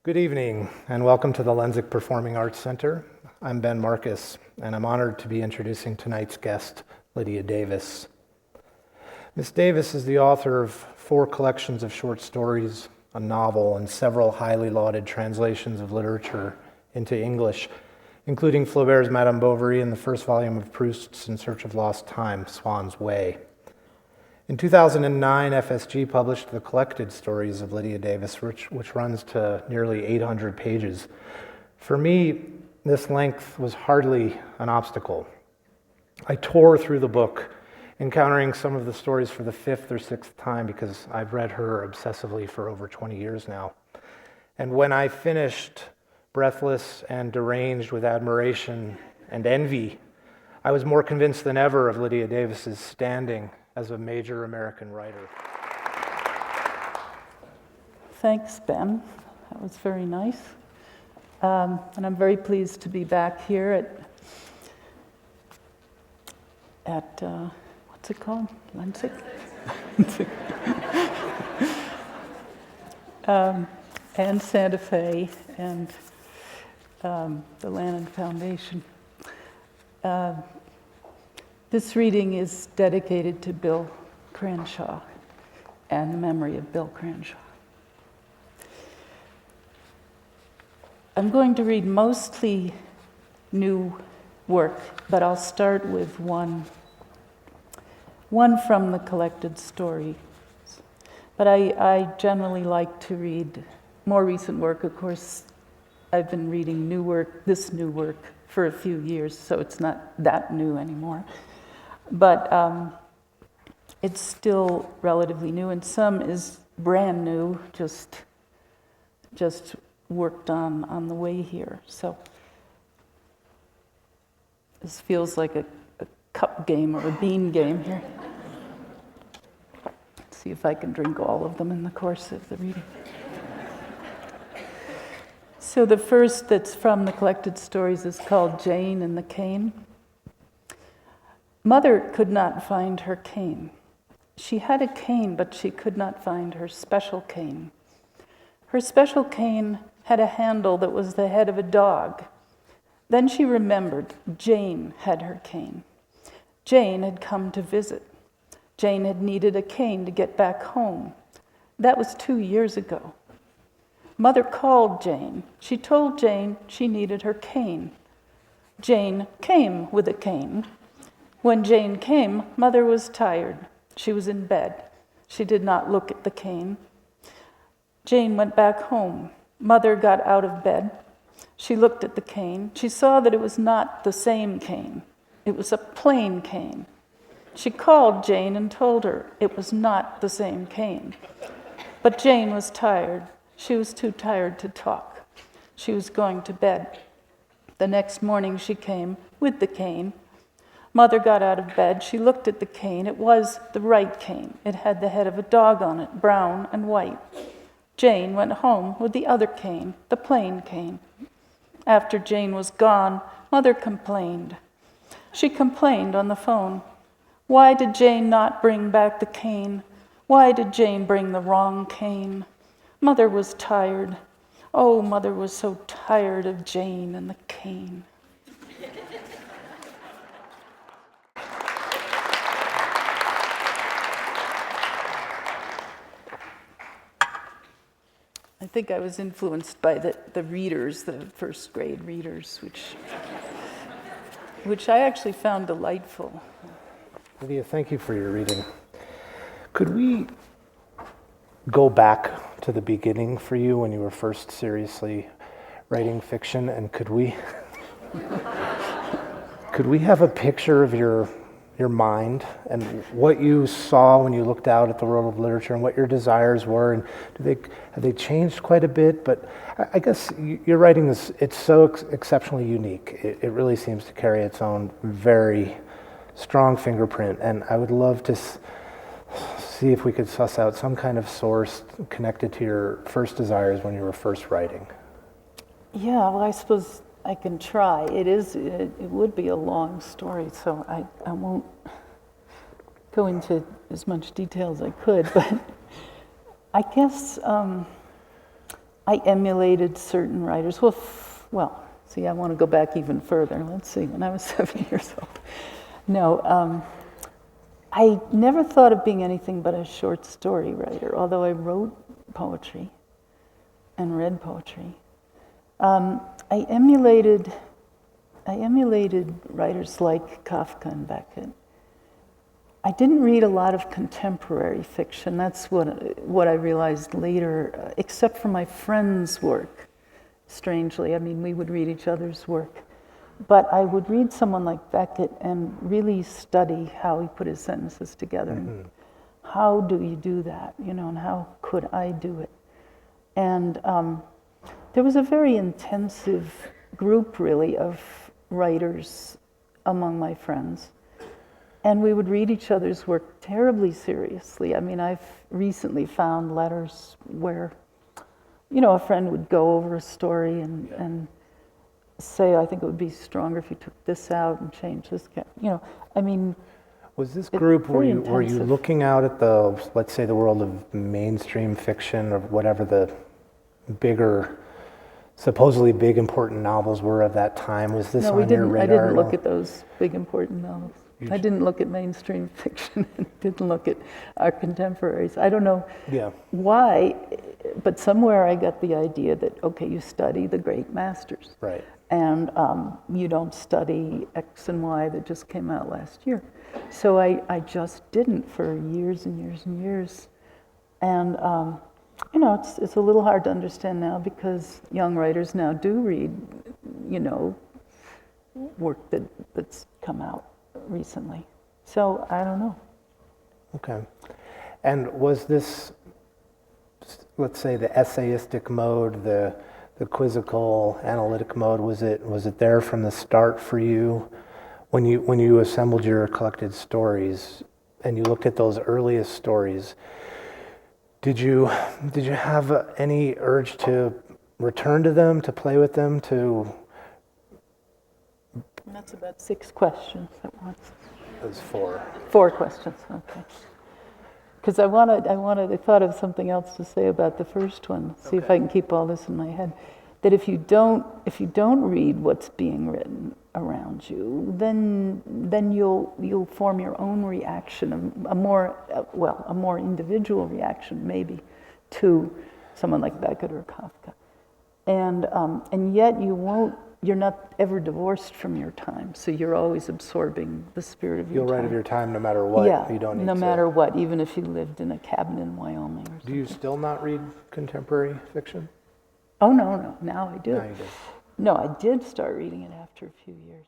Good evening, and welcome to the Lensic Performing Arts Center. I'm Ben Marcus, and I'm honored to be introducing tonight's guest, Lydia Davis. Ms. Davis is the author of 4 collections of short stories, a novel, and several highly lauded translations of literature into English, including Flaubert's Madam Bovary and the first volume of Proust's In Search of Lost Time, Swan's Way. In 2009, FSG published the collected stories of Lydia Davis, which runs to nearly 800 pages. For me, this length was hardly an obstacle. I tore through the book, encountering some of the stories for the 5th or 6th time because I've read her obsessively for over 20 years now. And when I finished, breathless and deranged with admiration and envy, I was more convinced than ever of Lydia Davis's standing as a major American writer. Thanks, Ben. That was very nice. And I'm very pleased to be back here at what's it called? Lensic? And Santa Fe and the Lannan Foundation. This reading is dedicated to Bill Cranshaw and the memory of Bill Cranshaw. I'm going to read mostly new work, but I'll start with one from the collected stories. But I generally like to read more recent work. Of course, I've been reading this new work, for a few years, so it's not that new anymore. But it's still relatively new, and some is brand new, just worked on the way here. So this feels like a cup game or a bean game here. Let's see if I can drink all of them in the course of the reading. So the first that's from the collected stories is called Jane and the Cane. Mother could not find her cane. She had a cane, but she could not find her special cane. Her special cane had a handle that was the head of a dog. Then she remembered Jane had her cane. Jane had come to visit. Jane had needed a cane to get back home. That was 2 years ago. Mother called Jane. She told Jane she needed her cane. Jane came with a cane. When Jane came, Mother was tired. She was in bed. She did not look at the cane. Jane went back home. Mother got out of bed. She looked at the cane. She saw that it was not the same cane. It was a plain cane. She called Jane and told her it was not the same cane. But Jane was tired. She was too tired to talk. She was going to bed. The next morning she came with the cane. Mother got out of bed. She looked at the cane. It was the right cane. It had the head of a dog on it, brown and white. Jane went home with the other cane, the plain cane. After Jane was gone, Mother complained. She complained on the phone. Why did Jane not bring back the cane? Why did Jane bring the wrong cane? Mother was tired. Oh, Mother was so tired of Jane and the cane. I think I was influenced by the readers, the first grade readers, which I actually found delightful. Lydia, thank you for your reading. Could we go back to the beginning for you when you were first seriously writing fiction, and could we have a picture of your mind and what you saw when you looked out at the world of literature and what your desires were, and have they changed quite a bit? But I guess your writing it's so exceptionally unique. It really seems to carry its own very strong fingerprint, and I would love to see if we could suss out some kind of source connected to your first desires when you were first writing. Yeah, well, I suppose I can try. It would be a long story, so I won't go into as much detail as I could, but I guess I emulated certain writers. Well, see, I want to go back even further. Let's see, when I was 7 years old. No, I never thought of being anything but a short story writer, although I wrote poetry and read poetry. I emulated writers like Kafka and Beckett. I didn't read a lot of contemporary fiction. That's what I realized later, except for my friends' work, strangely. I mean, we would read each other's work. But I would read someone like Beckett and really study how he put his sentences together. Mm-hmm. How do you do that, and how could I do it? And there was a very intensive group, really, of writers among my friends. And we would read each other's work terribly seriously. I mean, I've recently found letters where, a friend would go over a story and say, I think it would be stronger if you took this out and changed this. I mean... Was this group, were you looking out at let's say the world of mainstream fiction or whatever the bigger, supposedly big important novels were of that time? Was this on your radar? I didn't look at those big important novels. I didn't look at mainstream fiction and didn't look at our contemporaries. I don't know why, but somewhere I got the idea that, okay, you study the great masters. Right. And you don't study X and Y that just came out last year. So I just didn't for years and years and years. And, it's a little hard to understand now because young writers now do read, work that's come out recently. So I don't know. Okay. And was this, let's say, the essayistic mode, the quizzical, analytic mode, was it there from the start for you? When you assembled your collected stories and you looked at those earliest stories, did you have any urge to return to them, to play with them, to... That's about 6 questions at once. It was 4. 4 questions, okay. Because I thought of something else to say about the first one. See if I can keep all this in my head. That if you don't read what's being written around you, then you'll form your own reaction, a more individual reaction maybe to someone like Beckett or Kafka, and yet you're not ever divorced from your time, so you're always absorbing the spirit of your time. You'll write of your time no matter what. Yeah, you don't need no matter what, even if you lived in a cabin in Wyoming or something. Do you still not read contemporary fiction? Oh, no, now I do. Now you do. No, I did start reading it after a few years.